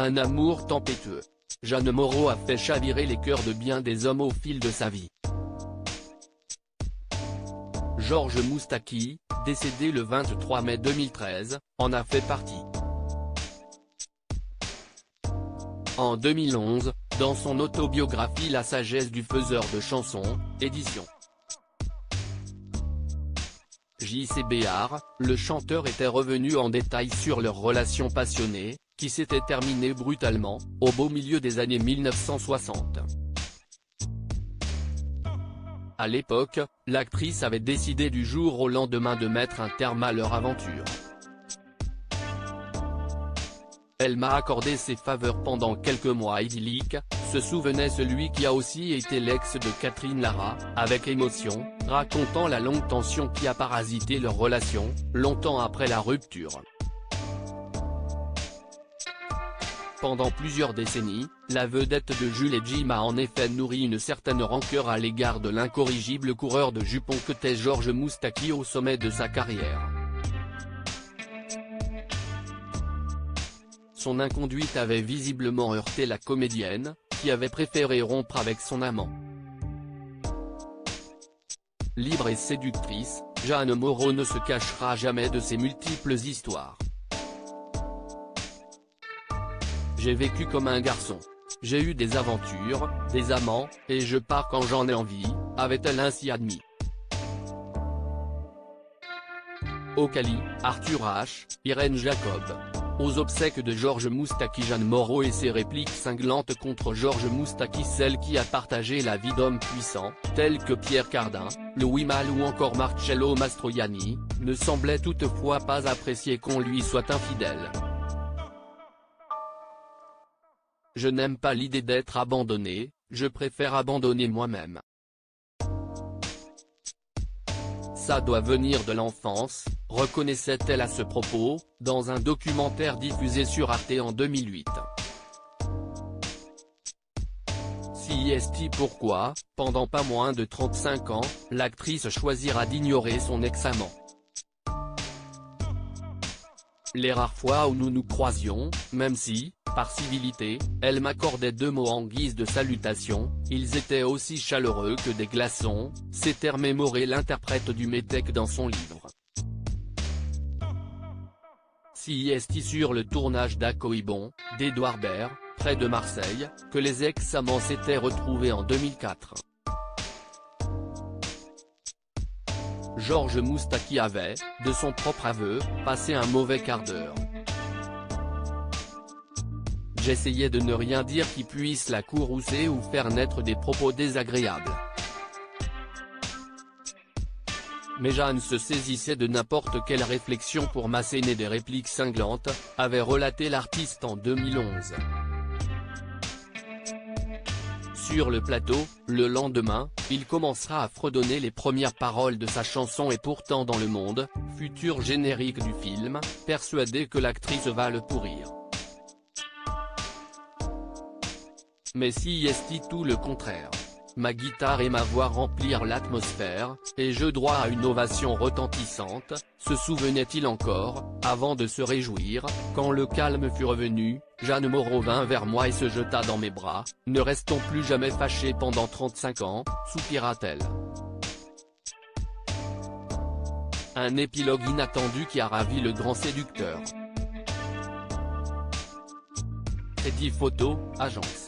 Un amour tempétueux. Jeanne Moreau a fait chavirer les cœurs de bien des hommes au fil de sa vie. Georges Moustaki, décédé le 23 mai 2013, en a fait partie. En 2011, dans son autobiographie La sagesse du faiseur de chansons, édition J.C. Béard, le chanteur était revenu en détail sur leur relation passionnée, qui s'était terminée brutalement, au beau milieu des années 1960. À l'époque, l'actrice avait décidé du jour au lendemain de mettre un terme à leur aventure. Elle m'a accordé ses faveurs pendant quelques mois idylliques, se souvenait celui qui a aussi été l'ex de Catherine Lara, avec émotion, racontant la longue tension qui a parasité leur relation, longtemps après la rupture. Pendant plusieurs décennies, la vedette de Jules et Jim a en effet nourri une certaine rancœur à l'égard de l'incorrigible coureur de jupons qu'était Georges Moustaki au sommet de sa carrière. Son inconduite avait visiblement heurté la comédienne, qui avait préféré rompre avec son amant. Libre et séductrice, Jeanne Moreau ne se cachera jamais de ses multiples histoires. J'ai vécu comme un garçon. J'ai eu des aventures, des amants, et je pars quand j'en ai envie, avait-elle ainsi admis. Ocali, Arthur H., Irène Jacob. Aux obsèques de Georges Moustaki, Jeanne Moreau et ses répliques cinglantes contre Georges Moustaki, celle qui a partagé la vie d'hommes puissants, tels que Pierre Cardin, Louis Malle ou encore Marcello Mastroianni, ne semblait toutefois pas apprécier qu'on lui soit infidèle. Je n'aime pas l'idée d'être abandonné, je préfère abandonner moi-même. Ça doit venir de l'enfance, reconnaissait-elle à ce propos, dans un documentaire diffusé sur Arte en 2008. CIST Pourquoi, pendant pas moins de 35 ans, l'actrice choisira d'ignorer son ex-amant. Les rares fois où nous nous croisions, même si, par civilité, elle m'accordait 2 mots en guise de salutation, ils étaient aussi chaleureux que des glaçons, s'était remémoré l'interprète du métèque dans son livre. CIST sur le tournage d'Acoïbon, d'Édouard Baird, près de Marseille, que les ex-amants s'étaient retrouvés en 2004. Georges Moustaki avait, de son propre aveu, passé un mauvais quart d'heure. J'essayais de ne rien dire qui puisse la courroucer ou faire naître des propos désagréables. Mais Jeanne se saisissait de n'importe quelle réflexion pour m'asséner des répliques cinglantes, avait relaté l'artiste en 2011. Sur le plateau, le lendemain, il commencera à fredonner les premières paroles de sa chanson Et pourtant dans le monde, futur générique du film, persuadé que l'actrice va le pourrir. Mais CIST tout le contraire. Ma guitare et ma voix remplirent l'atmosphère, et j'eus droit à une ovation retentissante, se souvenait-il encore, avant de se réjouir, quand le calme fut revenu, Jeanne Moreau vint vers moi et se jeta dans mes bras, ne restons plus jamais fâchés pendant 35 ans, soupira-t-elle. Un épilogue inattendu qui a ravi le grand séducteur. Crédit Photo, agence.